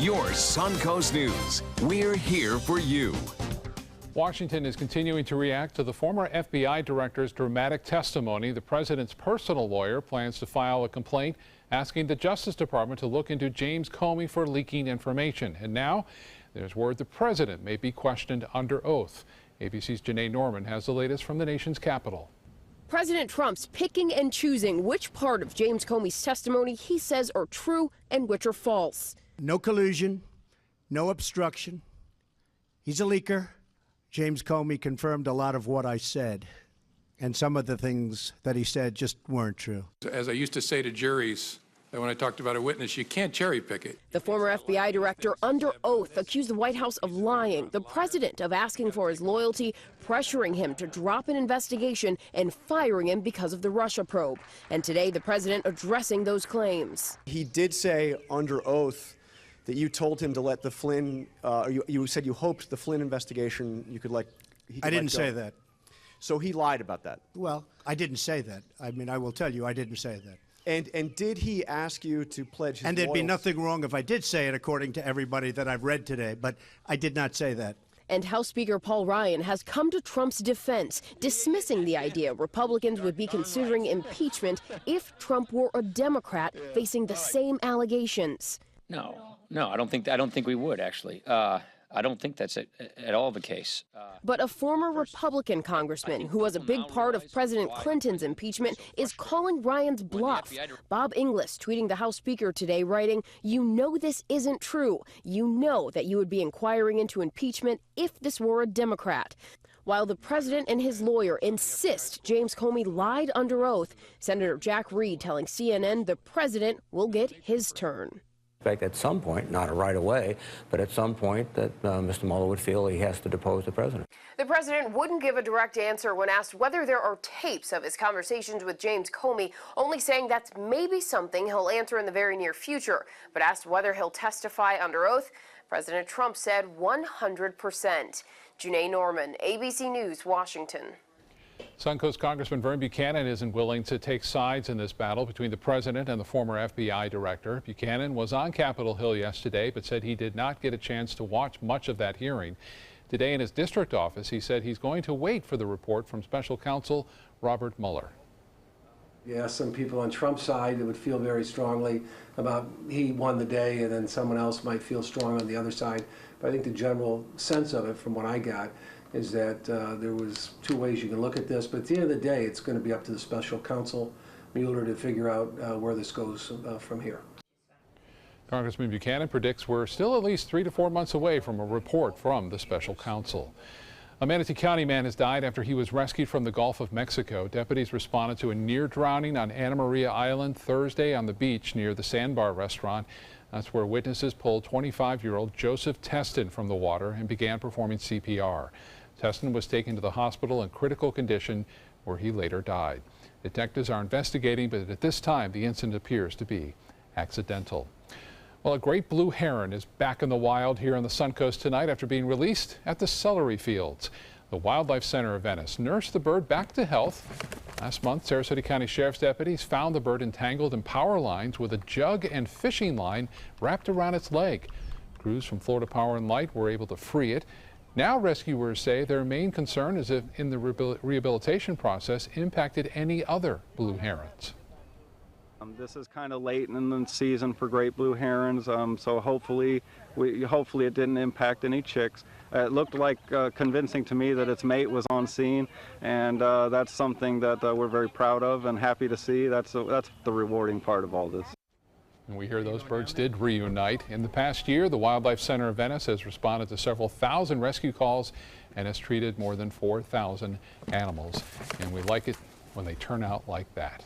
your Suncoast News. We're here for you. Washington is continuing to react to the former FBI director's dramatic testimony. The president's personal lawyer plans to file a complaint asking the Justice Department to look into James Comey for leaking information. And now there's word the president may be questioned under oath. ABC's Janae Norman has the latest from the nation's capital. President Trump's picking and choosing which part of James Comey's testimony he says are true and which are false. No collusion, no obstruction. He's a leaker. James Comey confirmed a lot of what I said, and some of the things that he said just weren't true. As I used to say to juries, that when I talked about a witness, you can't cherry pick it. The former FBI director under oath accused the White House of lying, the president of asking for his loyalty, pressuring him to drop an investigation, and firing him because of the Russia probe. And today, the president addressing those claims. He did say under oath that you told him to let the Flynn, you said you hoped the Flynn investigation you could let. I didn't say that. So he lied about that. Well, I didn't say that. I mean, I will tell you, I didn't say that. And did he ask you to pledge his And there'd be loyalty? nothing wrong if I did say it, according to everybody that I've read today, but I did not say that. And House Speaker Paul Ryan has come to Trump's defense, dismissing the idea Republicans would be considering impeachment if Trump were a Democrat facing the same allegations. No, I don't think we would, actually. I don't think that's at all the case. But a former Republican congressman who was a big part of President Clinton's impeachment is calling Ryan's bluff. Bob Inglis tweeting the House Speaker today, writing, "You know this isn't true. You know that you would be inquiring into impeachment if this were a Democrat." While the president and his lawyer insist James Comey lied under oath, Senator Jack Reed telling CNN the president will get his turn. In fact, at some point, not right away, but at some point that Mr. Mueller would feel he has to depose the president. The president wouldn't give a direct answer when asked whether there are tapes of his conversations with James Comey, only saying that's maybe something he'll answer in the very near future. But asked whether he'll testify under oath, President Trump said 100%. Janae Norman, ABC News, Washington. Suncoast Congressman Vern Buchanan isn't willing to take sides in this battle between the president and the former FBI director. Buchanan was on Capitol Hill yesterday, but said he did not get a chance to watch much of that hearing. Today in his district office, he said he's going to wait for the report from special counsel Robert Mueller. Yeah, some people on Trump's side that would feel very strongly about he won the day, and then someone else might feel strong on the other side. But I think the general sense of it, from what I got, is that there was two ways you can look at this, but at the end of the day, it's going to be up to the special counsel, Mueller, to figure out where this goes from here. Congressman Buchanan predicts we're still at least 3 to 4 months away from a report from the special counsel. A Manatee County man has died after he was rescued from the Gulf of Mexico. Deputies responded to a near drowning on Anna Maria Island Thursday on the beach near the Sandbar restaurant. That's where witnesses pulled 25-year-old Joseph Teston from the water and began performing CPR. Teston was taken to the hospital in critical condition, where he later died. Detectives are investigating, but at this time the incident appears to be accidental. Well, a great blue heron is back in the wild here on the Suncoast tonight after being released at the celery fields. The Wildlife Center of Venice nursed the bird back to health. Last month, Sarasota County Sheriff's deputies found the bird entangled in power lines with a jug and fishing line wrapped around its leg. Crews from Florida Power and Light were able to free it. Now rescuers say their main concern is if in the rehabilitation process impacted any other blue herons. This is kind of late in the season for great blue herons, so hopefully it didn't impact any chicks. It looked like convincing to me that its mate was on scene, and that's something that we're very proud of and happy to see. That's the rewarding part of all this. And we hear those birds did reunite. In the past year, the Wildlife Center of Venice has responded to several thousand rescue calls and has treated more than 4,000 animals. And we like it when they turn out like that.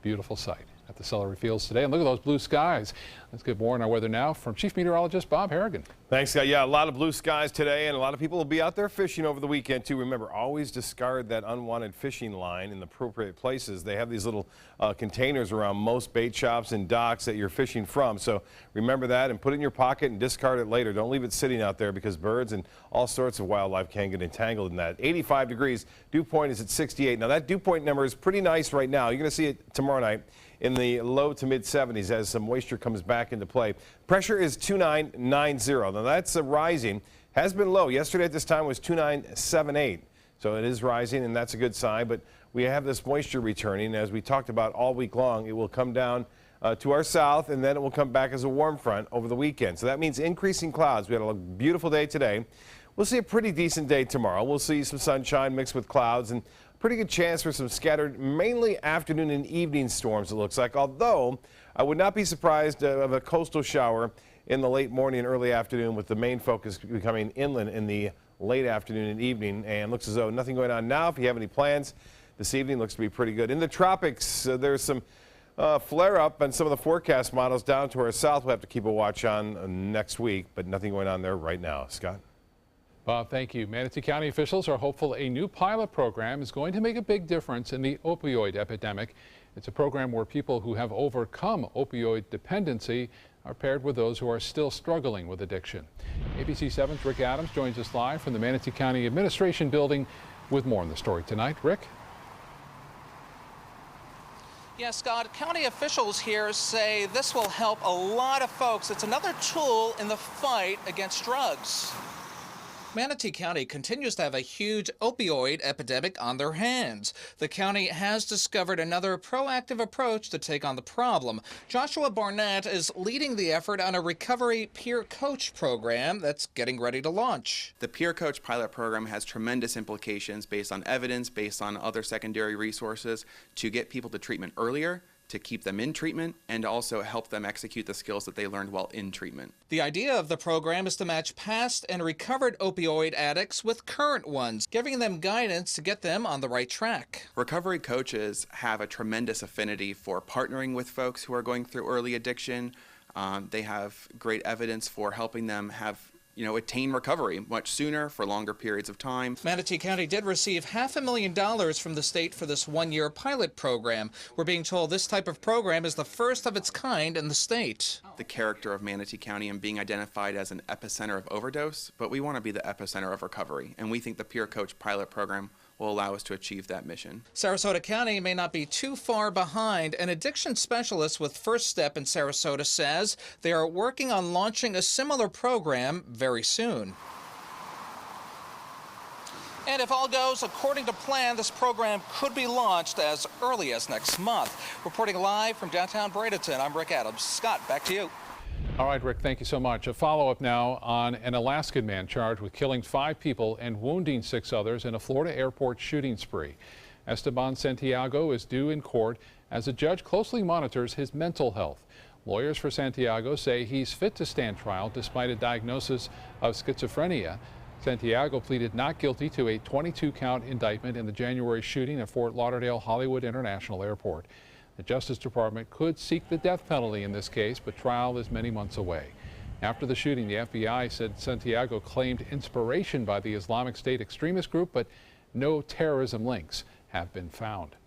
Beautiful sight at the celery fields today. And look at those blue skies. Let's get more on our weather now from Chief Meteorologist Bob Harrigan. Thanks, Scott. Yeah, a lot of blue skies today, and a lot of people will be out there fishing over the weekend, too. Remember, always discard that unwanted fishing line in the appropriate places. They have these little containers around most bait shops and docks that you're fishing from. So remember that and put it in your pocket and discard it later. Don't leave it sitting out there because birds and all sorts of wildlife can get entangled in that. 85 degrees. Dew point is at 68. Now, that dew point number is pretty nice right now. You're going to see it tomorrow night in the low to mid 70s as some moisture comes back back into play. Pressure is 2990. Now that's rising. Has been low. Yesterday at this time was 2978. So it is rising, and that's a good sign. But we have this moisture returning. As we talked about all week long, it will come down to our south, and then it will come back as a warm front over the weekend. So that means increasing clouds. We had a beautiful day today. We'll see a pretty decent day tomorrow. We'll see some sunshine mixed with clouds and pretty good chance for some scattered, mainly afternoon and evening storms, it looks like. Although I would not be surprised of a coastal shower in the late morning and early afternoon, with the main focus becoming inland in the late afternoon and evening. And looks as though nothing going on now. If you have any plans this evening, looks to be pretty good. In the tropics, there's some flare-up on some of the forecast models down to our south. We'll have to keep a watch on next week, but nothing going on there right now. Scott? Bob, thank you. Manatee County officials are hopeful a new pilot program is going to make a big difference in the opioid epidemic. It's a program where people who have overcome opioid dependency are paired with those who are still struggling with addiction. ABC 7's Rick Adams joins us live from the Manatee County Administration Building with more on the story tonight. Rick? Yeah, Scott, county officials here say this will help a lot of folks. It's another tool in the fight against drugs. Manatee County continues to have a huge opioid epidemic on their hands. The county has discovered another proactive approach to take on the problem. Joshua Barnett is leading the effort on a recovery peer coach program that's getting ready to launch. The peer coach pilot program has tremendous implications based on evidence, based on other secondary resources to get people to treatment earlier, to keep them in treatment, and also help them execute the skills that they learned while in treatment. The idea of the program is to match past and recovered opioid addicts with current ones, giving them guidance to get them on the right track. Recovery coaches have a tremendous affinity for partnering with folks who are going through early addiction. They have great evidence for helping them attain recovery much sooner for longer periods of time. Manatee County did receive $500,000 from the state for this one-year pilot program. We're being told this type of program is the first of its kind in the state. The character of Manatee County and being identified as an epicenter of overdose, but we want to be the epicenter of recovery, and we think the Peer Coach pilot program will allow us to achieve that mission. Sarasota County may not be too far behind. An addiction specialist with First Step in Sarasota says they are working on launching a similar program very soon. And if all goes according to plan, this program could be launched as early as next month. Reporting live from downtown Bradenton, I'm Rick Adams. Scott, back to you. All right, Rick, thank you so much. A follow-up now on an Alaskan man charged with killing 5 people and wounding 6 others in a Florida airport shooting spree. Esteban Santiago is due in court as a judge closely monitors his mental health. Lawyers for Santiago say he's fit to stand trial despite a diagnosis of schizophrenia. Santiago pleaded not guilty to a 22-count indictment in the January shooting at Fort Lauderdale Hollywood International Airport. The Justice Department could seek the death penalty in this case, but trial is many months away. After the shooting, the FBI said Santiago claimed inspiration by the Islamic State extremist group, but no terrorism links have been found.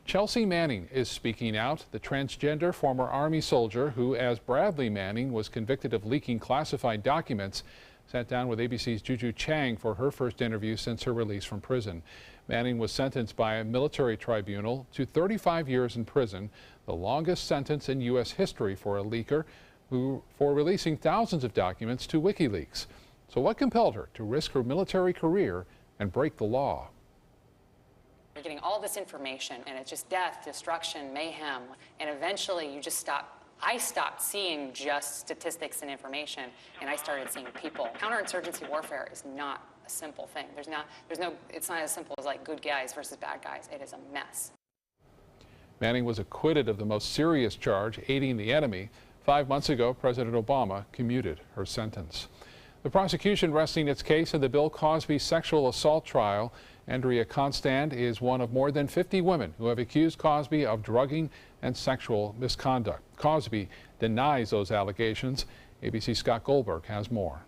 Chelsea Manning is speaking out. The transgender former Army soldier who, as Bradley Manning, was convicted of leaking classified documents, sat down with ABC's Juju Chang for her first interview since her release from prison. Manning was sentenced by a military tribunal to 35 years in prison, the longest sentence in U.S. history for a leaker for releasing thousands of documents to WikiLeaks. So what compelled her to risk her military career and break the law? You're getting all this information, and it's just death, destruction, mayhem, and eventually you just stop. I stopped seeing just statistics and information, and I started seeing people. Counterinsurgency warfare is not a simple thing. it's not as simple as like good guys versus bad guys. It is a mess. Manning was acquitted of the most serious charge, aiding the enemy. 5 months ago, President Obama commuted her sentence. The prosecution resting its case in the Bill Cosby sexual assault trial. Andrea Constand is one of more than 50 women who have accused Cosby of drugging and sexual misconduct. Cosby denies those allegations. ABC's Scott Goldberg has more.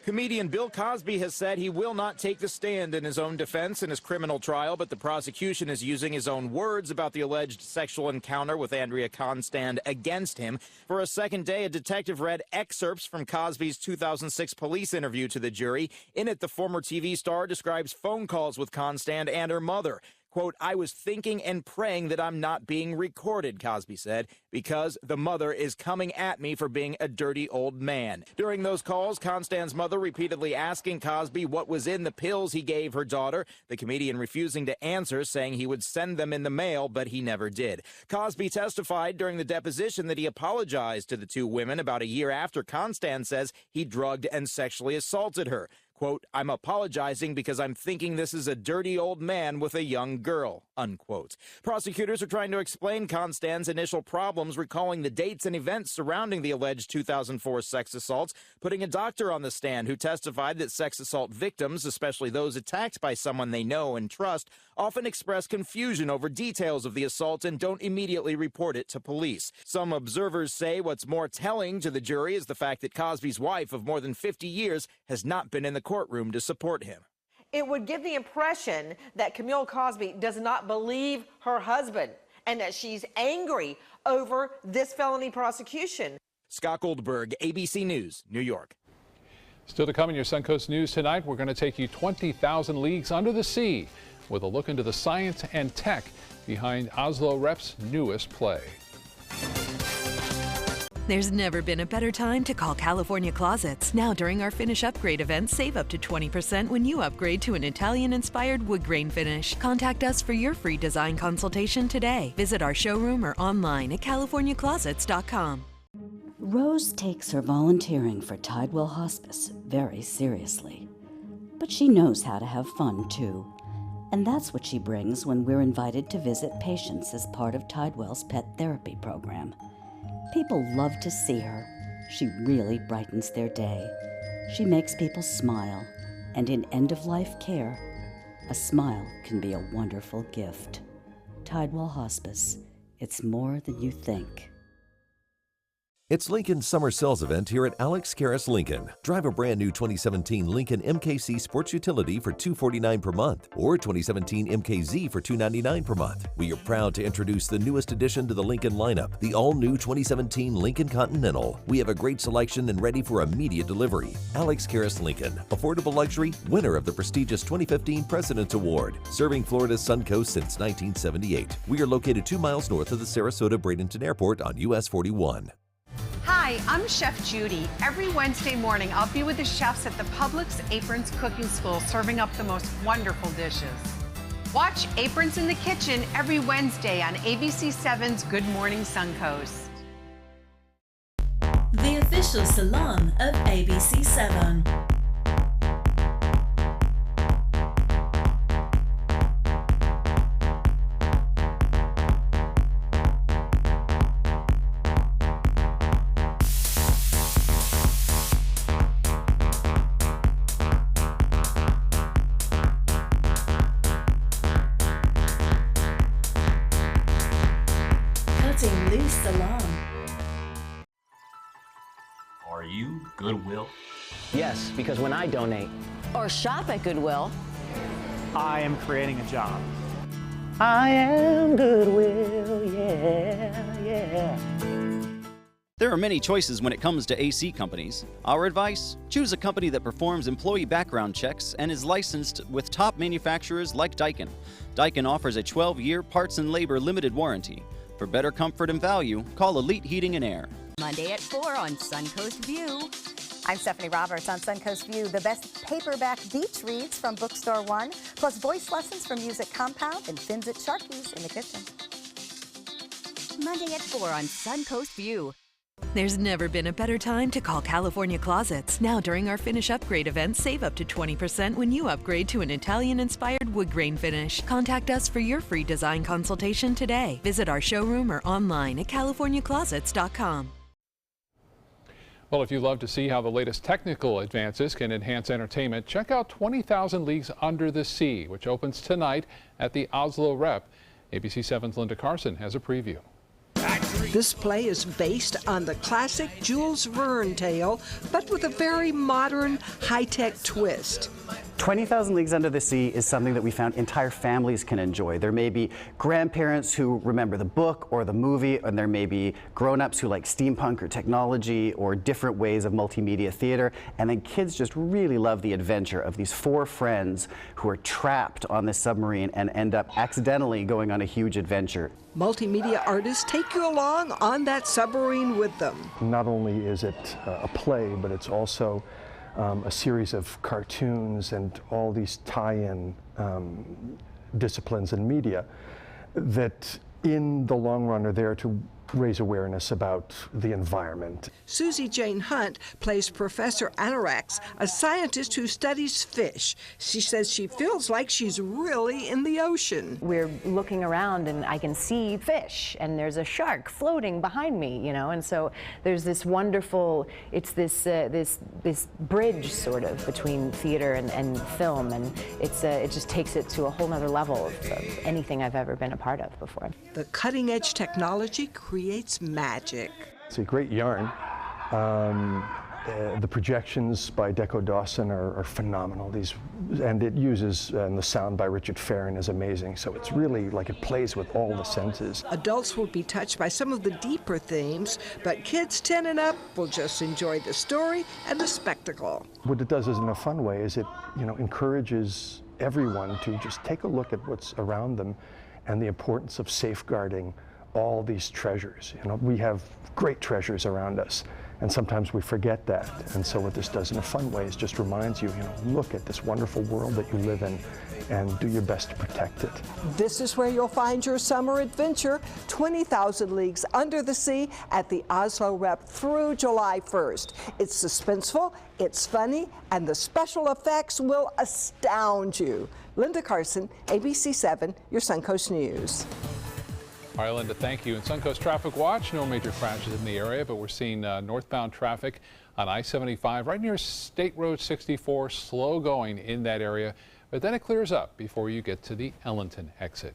Comedian Bill Cosby has said he will not take the stand in his own defense in his criminal trial, but the prosecution is using his own words about the alleged sexual encounter with Andrea Constand against him. For a second day, a detective read excerpts from Cosby's 2006 police interview to the jury. In it, the former TV star describes phone calls with Constand and her mother. Quote, I was thinking and praying that I'm not being recorded, Cosby said, because the mother is coming at me for being a dirty old man. During those calls, Constance's mother repeatedly asking Cosby what was in the pills he gave her daughter, the comedian refusing to answer, saying he would send them in the mail, but he never did. Cosby testified during the deposition that he apologized to the two women about a year after Constance says he drugged and sexually assaulted her. Quote, I'm apologizing because I'm thinking this is a dirty old man with a young girl, unquote. Prosecutors are trying to explain Constance's initial problems recalling the dates and events surrounding the alleged 2004 sex assaults, putting a doctor on the stand who testified that sex assault victims, especially those attacked by someone they know and trust, often express confusion over details of the assault and don't immediately report it to police. Some observers say what's more telling to the jury is the fact that Cosby's wife of more than 50 years has not been in the courtroom to support him. It would give the impression that Camille Cosby does not believe her husband and that she's angry over this felony prosecution. Scott Goldberg, ABC News, New York. Still to come in your Suncoast News tonight, we're going to take you 20,000 leagues under the sea with a look into the science and tech behind Oslo Rep's newest play. There's never been a better time to call California Closets. Now during our Finish Upgrade event, save up to 20% when you upgrade to an Italian-inspired wood grain finish. Contact us for your free design consultation today. Visit our showroom or online at californiaclosets.com. Rose takes her volunteering for Tidewell Hospice very seriously. But she knows how to have fun, too. And that's what she brings when we're invited to visit patients as part of Tidewell's pet therapy program. People love to see her. She really brightens their day. She makes people smile. And in end-of-life care, a smile can be a wonderful gift. Tidewell Hospice. It's more than you think. It's Lincoln's summer sales event here at Alex Karras Lincoln. Drive a brand new 2017 Lincoln MKC Sports Utility for $249 per month or 2017 MKZ for $299 per month. We are proud to introduce the newest addition to the Lincoln lineup, the all-new 2017 Lincoln Continental. We have a great selection and ready for immediate delivery. Alex Karras Lincoln, affordable luxury, winner of the prestigious 2015 President's Award, serving Florida's Suncoast since 1978. We are located 2 miles north of the Sarasota-Bradenton Airport on US 41. Hi, I'm Chef Judy. Every Wednesday morning, I'll be with the chefs at the Publix Aprons Cooking School serving up the most wonderful dishes. Watch Aprons in the Kitchen every Wednesday on ABC7's Good Morning Suncoast. The official salon of ABC7. Are you Goodwill? Yes, because when I donate or shop at Goodwill, I am creating a job. I am Goodwill, yeah. There are many choices when it comes to AC companies. Our advice? Choose a company that performs employee background checks and is licensed with top manufacturers like Daikin. Daikin offers a 12-year parts and labor limited warranty. For better comfort and value, call Elite Heating and Air. Monday at 4 on Suncoast View. I'm Stephanie Roberts on Suncoast View. The best paperback beach reads from Bookstore One, plus voice lessons from Music Compound and Fins at Sharky's in the kitchen. Monday at 4 on Suncoast View. There's never been a better time to call California Closets. Now during our Finish Upgrade event, save up to 20% when you upgrade to an Italian-inspired wood grain finish. Contact us for your free design consultation today. Visit our showroom or online at californiaclosets.com. Well, if you love to see how the latest technical advances can enhance entertainment, check out 20,000 Leagues Under the Sea, which opens tonight at the Oslo Rep. ABC7's Linda Carson has a preview. This play is based on the classic Jules Verne tale, but with a very modern, high-tech twist. 20,000 Leagues Under the Sea is something that we found entire families can enjoy. There may be grandparents who remember the book or the movie, and there may be grown-ups who like steampunk or technology or different ways of multimedia theater, and then kids just really love the adventure of these 4 friends who are trapped on this submarine and end up accidentally going on a huge adventure. Multimedia artists take you along on that submarine with them. Not only is it a play, but it's also a series of cartoons and all these tie-in disciplines in media that in the long run are there to raise awareness about the environment. Susie Jane Hunt plays Professor Anorax, a scientist who studies fish. She says she feels like she's really in the ocean. We're looking around and I can see fish and there's a shark floating behind me, you know, and so there's this wonderful, it's this this bridge sort of between theater and film, and it just takes it to a whole nother level of anything I've ever been a part of before. The cutting edge technology creates magic. It's a great yarn. The projections by Deco Dawson are phenomenal. And it uses, and the sound by Richard Farron is amazing. So it's really like it plays with all the senses. Adults will be touched by some of the deeper themes, but kids 10 and up will just enjoy the story and the spectacle. What it does is, in a fun way, is it encourages everyone to just take a look at what's around them and the importance of safeguarding all these treasures. We have great treasures around us, and sometimes we forget that. And so what this does in a fun way is just reminds you, look at this wonderful world that you live in and do your best to protect it. This is where you'll find your summer adventure, 20,000 Leagues Under the Sea at the Oslo Rep through July 1st. It's suspenseful, it's funny, and the special effects will astound you. Linda Carson, ABC 7, your Suncoast News. All right, Linda, thank you. And Suncoast Traffic Watch, no major crashes in the area, but we're seeing northbound traffic on I-75 right near State Road 64, slow going in that area, but then it clears up before you get to the Ellenton exit.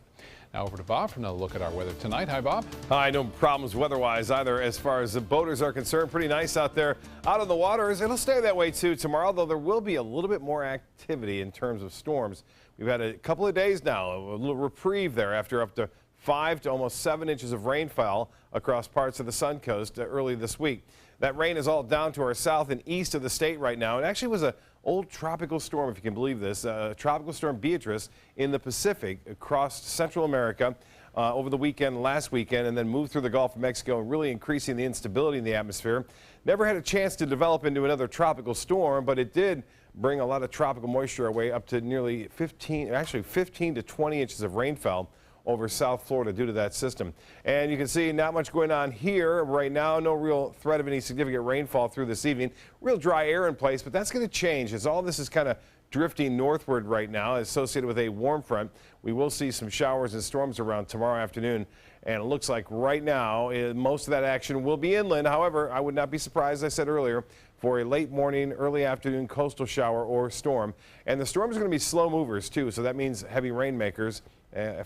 Now over to Bob for another look at our weather tonight. Hi, Bob. Hi, no problems weather-wise either as far as the boaters are concerned. Pretty nice out there out on the waters. It'll stay that way too tomorrow, though there will be a little bit more activity in terms of storms. We've had a couple of days now, a little reprieve there after up to 5 to almost 7 inches of rainfall across parts of the Suncoast early this week. That rain is all down to our south and east of the state right now. It actually was an old tropical storm, if you can believe this, Tropical Storm Beatrice in the Pacific across Central America over the weekend, last weekend, and then moved through the Gulf of Mexico, really increasing the instability in the atmosphere. Never had a chance to develop into another tropical storm, but it did bring a lot of tropical moisture our way, up to nearly 15 to 20 inches of rainfall over South Florida due to that system. And you can see not much going on here right now. No real threat of any significant rainfall through this evening. Real dry air in place, but that's going to change as all this is kind of drifting northward right now, associated with a warm front. We will see some showers and storms around tomorrow afternoon, and it looks like right now most of that action will be inland. However, I would not be surprised, as I said earlier, for a late morning, early afternoon coastal shower or storm. And the storms are going to be slow movers too, so that means heavy rainmakers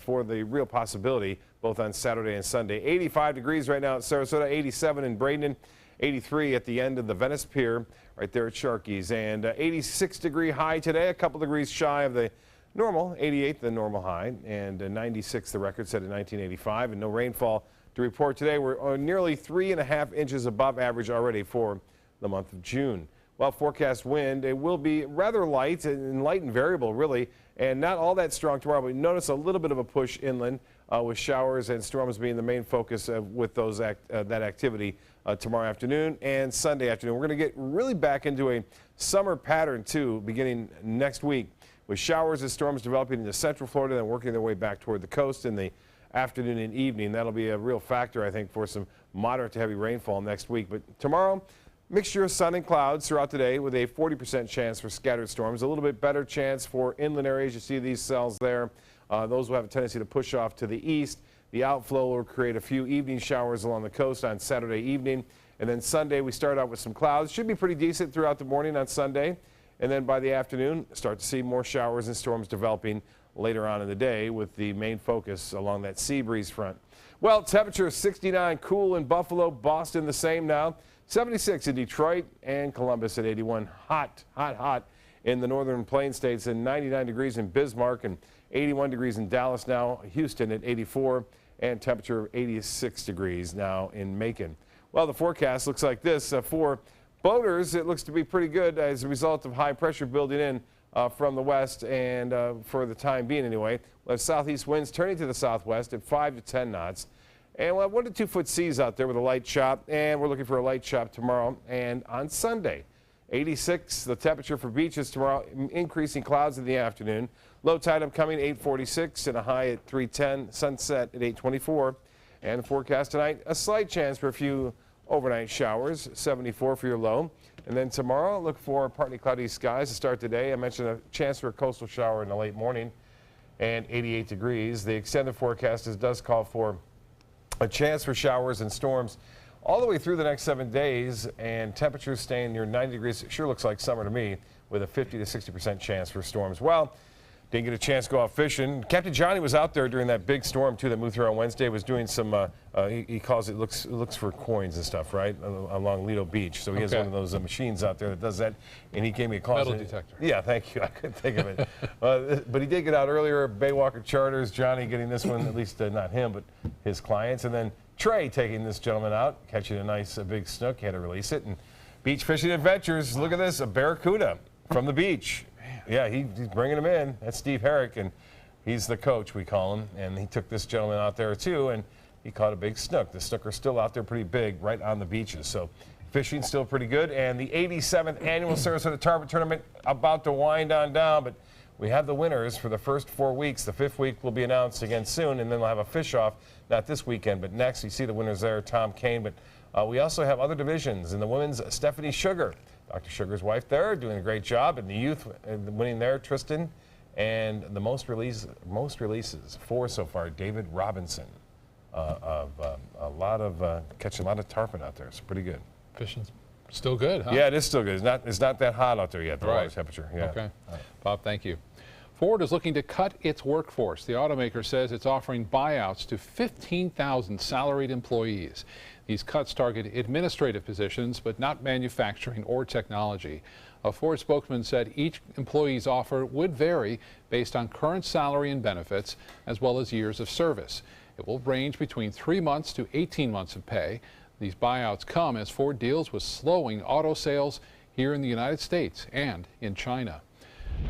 for the real possibility both on Saturday and Sunday. 85 degrees right now at Sarasota, 87 in Bradenton, 83 at the end of the Venice Pier right there at Sharky's, and 86-degree high today, a couple degrees shy of the normal, 88 the normal high, and 96 the record set in 1985, and no rainfall to report today. We're nearly 3.5 inches above average already for the month of June. Well, forecast wind, it will be rather light and variable really, and not all that strong tomorrow, but notice a little bit of a push inland with showers and storms being the main focus with those that activity tomorrow afternoon and Sunday afternoon. We're going to get really back into a summer pattern too beginning next week, with showers and storms developing into central Florida and working their way back toward the coast in the afternoon and evening. That'll be a real factor, I think, for some moderate to heavy rainfall next week. But tomorrow, mixture of sun and clouds throughout the day with a 40% chance for scattered storms. A little bit better chance for inland areas. You see these cells there. Those will have a tendency to push off to the east. The outflow will create a few evening showers along the coast on Saturday evening. And then Sunday, we start out with some clouds. Should be pretty decent throughout the morning on Sunday. And then by the afternoon, start to see more showers and storms developing later on in the day with the main focus along that sea breeze front. Well, temperature 69, cool in Buffalo, Boston the same now. 76 in Detroit and Columbus at 81. Hot, hot, hot in the northern plain states, and 99 degrees in Bismarck, and 81 degrees in Dallas now, Houston at 84, and temperature of 86 degrees now in Macon. Well, the forecast looks like this. For boaters, it looks to be pretty good as a result of high pressure building in from the west, and for the time being anyway. We'll have southeast winds turning to the southwest at 5 to 10 knots. And we'll have 1 to 2 foot seas out there with a light chop, and we're looking for a light chop tomorrow and on Sunday. 86, the temperature for beaches tomorrow, increasing clouds in the afternoon. Low tide upcoming 8:46 and a high at 3:10, sunset at 8:24. And the forecast tonight, a slight chance for a few overnight showers, 74 for your low. And then tomorrow, look for partly cloudy skies to start today. I mentioned a chance for a coastal shower in the late morning and 88 degrees. The extended forecast does call for a chance for showers and storms all the way through the next 7 days, and temperatures staying near 90 degrees. It sure looks like summer to me, with a 50 to 60% chance for storms. Well, didn't get a chance to go out fishing. Captain Johnny was out there during that big storm too that moved through on Wednesday. Was doing some he calls it looks for coins and stuff, right, along Lido Beach. So he has one of those machines out there that does that, and he gave me a call. Metal detector. Yeah, thank you. I couldn't think of it. But he did get out earlier. Baywalker Charters, Johnny getting this one, at least not him, but his clients, and then Trey taking this gentleman out, catching a nice big snook. He had to release it. And Beach Fishing Adventures, look at this, a barracuda from the beach. Yeah, he's bringing him in. That's Steve Herrick, and he's the coach, we call him. And he took this gentleman out there, too, and he caught a big snook. The snooker's still out there pretty big right on the beaches. So fishing's still pretty good. And the 87th Annual Sarasota Tarpon Tournament about to wind on down, but we have the winners for the first 4 weeks. The 5th week will be announced again soon, and then we'll have a fish-off, not this weekend, but next. You see the winners there, Tom Kane. But we also have other divisions. In the women's, Stephanie Sugar, Dr. Sugar's wife there, doing a great job. In the youth, winning there, Tristan. And the most releases, 4 so far, David Robinson. Catching a lot of tarpon out there. It's pretty good. Fishing's still good, huh? Yeah, it is still good. It's not that hot out there yet, the water temperature. Yeah. Okay. Bob, thank you. Ford is looking to cut its workforce. The automaker says it's offering buyouts to 15,000 salaried employees. These cuts target administrative positions, but not manufacturing or technology. A Ford spokesman said each employee's offer would vary based on current salary and benefits, as well as years of service. It will range between 3 months to 18 months of pay. These buyouts come as Ford deals with slowing auto sales here in the United States and in China.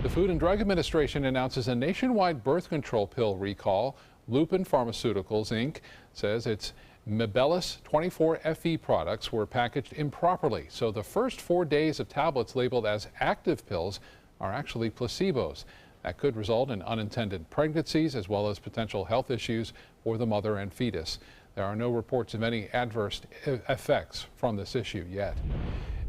The Food and Drug Administration announces a nationwide birth control pill recall. Lupin Pharmaceuticals, Inc. says its Mibellis 24FE products were packaged improperly, so the first 4 days of tablets labeled as active pills are actually placebos. That could result in unintended pregnancies as well as potential health issues for the mother and fetus. There are no reports of any adverse effects from this issue yet.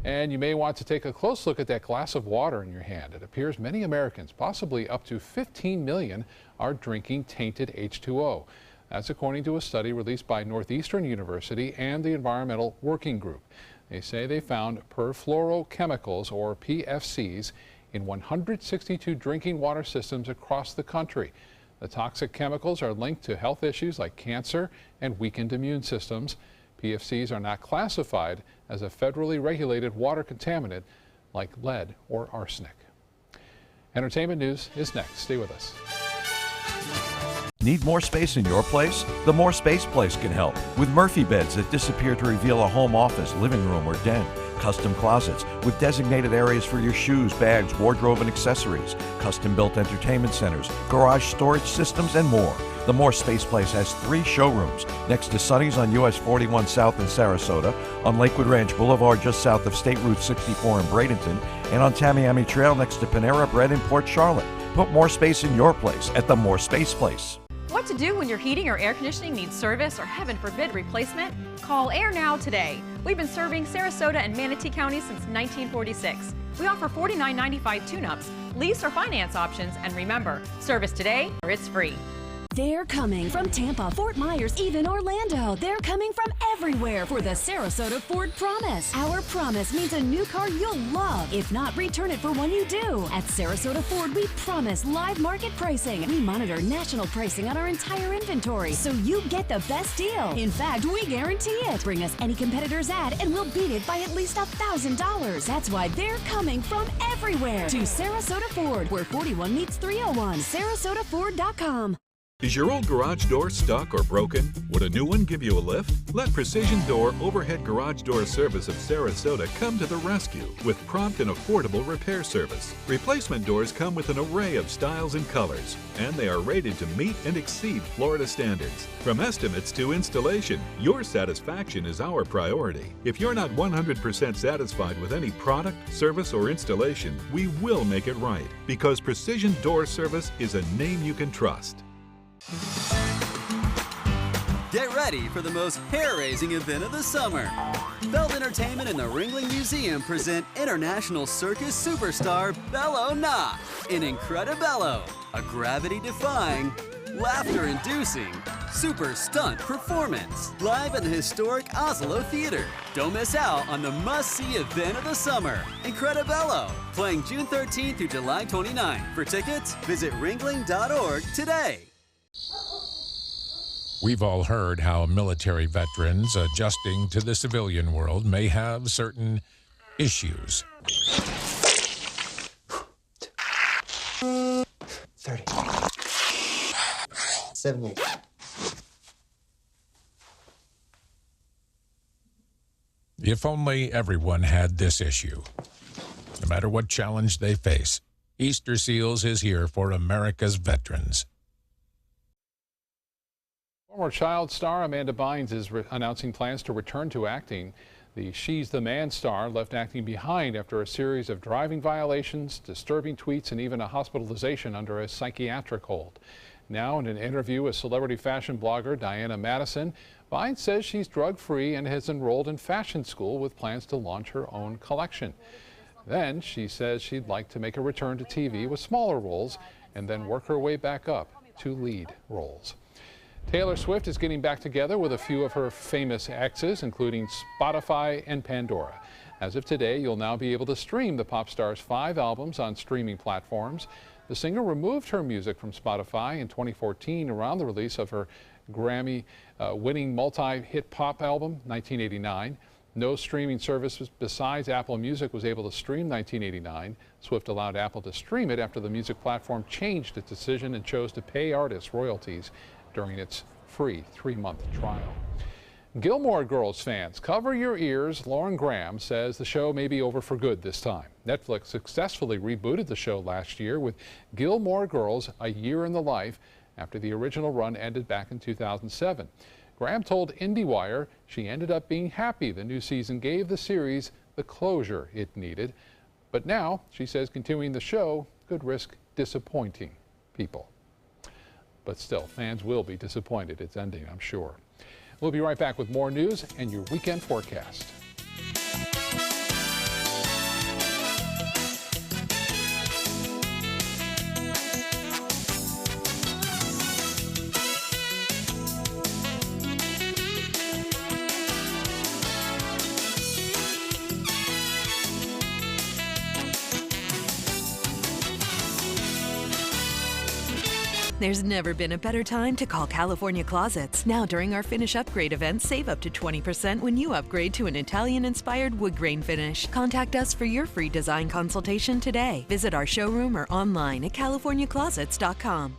And you may want to take a close look at that glass of water in your hand. It appears many Americans, possibly up to 15 million, are drinking tainted H2O. That's according to a study released by Northeastern University and the Environmental Working Group. They say they found perfluorochemicals, or PFCs, in 162 drinking water systems across the country. The toxic chemicals are linked to health issues like cancer and weakened immune systems. PFCs are not classified as a federally regulated water contaminant like lead or arsenic. Entertainment news is next. Stay with us. Need more space in your place? The More Space Place can help with Murphy beds that disappear to reveal a home office, living room, or den. Custom closets with designated areas for your shoes, bags, wardrobe, and accessories. Custom-built entertainment centers, garage storage systems, and more. The More Space Place has 3 showrooms next to Sonny's on US 41 South in Sarasota, on Lakewood Ranch Boulevard just south of State Route 64 in Bradenton, and on Tamiami Trail next to Panera Bread in Port Charlotte. Put more space in your place at the More Space Place. What to do when your heating or air conditioning needs service or, heaven forbid, replacement? Call Air Now today. We've been serving Sarasota and Manatee County since 1946. We offer $49.95 tune-ups, lease or finance options, and remember, service today or it's free. They're coming from Tampa, Fort Myers, even Orlando. They're coming from everywhere for the Sarasota Ford Promise. Our promise means a new car you'll love. If not, return it for one you do. At Sarasota Ford, we promise live market pricing. We monitor national pricing on our entire inventory, so you get the best deal. In fact, we guarantee it. Bring us any competitor's ad, and we'll beat it by at least $1,000. That's why they're coming from everywhere to Sarasota Ford, where 41 meets 301. SarasotaFord.com. Is your old garage door stuck or broken? Would a new one give you a lift? Let Precision Door Overhead Garage Door Service of Sarasota come to the rescue with prompt and affordable repair service. Replacement doors come with an array of styles and colors, and they are rated to meet and exceed Florida standards. From estimates to installation, your satisfaction is our priority. If you're not 100% satisfied with any product, service, or installation, we will make it right, because Precision Door Service is a name you can trust. Get ready for the most hair-raising event of the summer. Feld Entertainment and the Ringling Museum present international circus superstar Bello Knopf in Incredibello, a gravity-defying, laughter-inducing, super stunt performance live at the historic Oslo Theater. Don't miss out on the must-see event of the summer, Incredibello, playing June 13th through July 29th. For tickets, visit ringling.org today. We've all heard how military veterans adjusting to the civilian world may have certain issues. 30. 70. If only everyone had this issue. No matter what challenge they face, Easter Seals is here for America's veterans. Former child star Amanda Bynes is announcing plans to return to acting. The She's the Man star left acting behind after a series of driving violations, disturbing tweets, and even a hospitalization under a psychiatric hold. Now, in an interview with celebrity fashion blogger Diana Madison, Bynes says she's drug-free and has enrolled in fashion school with plans to launch her own collection. Then she says she'd like to make a return to TV with smaller roles and then work her way back up to lead roles. Taylor Swift is getting back together with a few of her famous exes, including Spotify and Pandora. As of today, you'll now be able to stream the pop star's 5 albums on streaming platforms. The singer removed her music from Spotify in 2014 around the release of her Grammy-winning multi-hit pop album, 1989. No streaming service besides Apple Music was able to stream 1989. Swift allowed Apple to stream it after the music platform changed its decision and chose to pay artists royalties during its free 3-month trial. Gilmore Girls fans, cover your ears. Lauren Graham says the show may be over for good this time. Netflix successfully rebooted the show last year with Gilmore Girls: A Year in the Life after the original run ended back in 2007. Graham told IndieWire she ended up being happy the new season gave the series the closure it needed. But now, she says, continuing the show could risk disappointing people. But still, fans will be disappointed it's ending, I'm sure. We'll be right back with more news and your weekend forecast. There's never been a better time to call California Closets. Now during our Finish Upgrade event, save up to 20% when you upgrade to an Italian-inspired wood grain finish. Contact us for your free design consultation today. Visit our showroom or online at CaliforniaClosets.com.